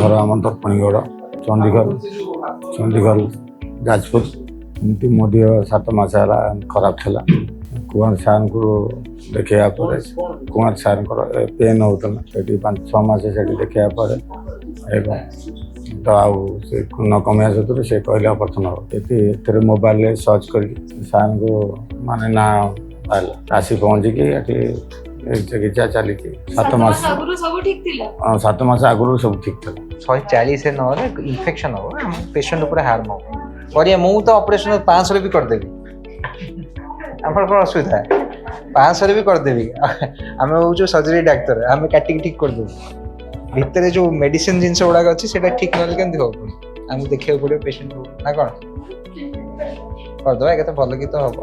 घर आम दर्पणीगढ़ चंडीगढ़ जाजपुर एमती मो देह 7 मास है खराब था कुमार सार को देखा कुमार सार पेन होता 5-6 मास से देखा तो आउ से न कमिया सतु से कहले ऑपरेशन हो मोबाइल सर्च कर सार को माने ना आसी पहुँचिकी चिकित्सा चली 7 मास 7 मास आगु सब ठीक था 140 न इन्फेक्शन हो पेशेंट पूरा हार्म हो करिए मु तो ऑपरेशन 500 भी करदेवी आम कौन असुविधा 500 भी करदेवी आम हूँ सर्जरी डाक्तर आम काटिक ठीक करदेवी भितर जो मेडिसिन जिन गुड़ाक अच्छी से ठीक ना केमती हो आम देखा पड़ो पेशेंट ना कौन करदे भल कि तो हम।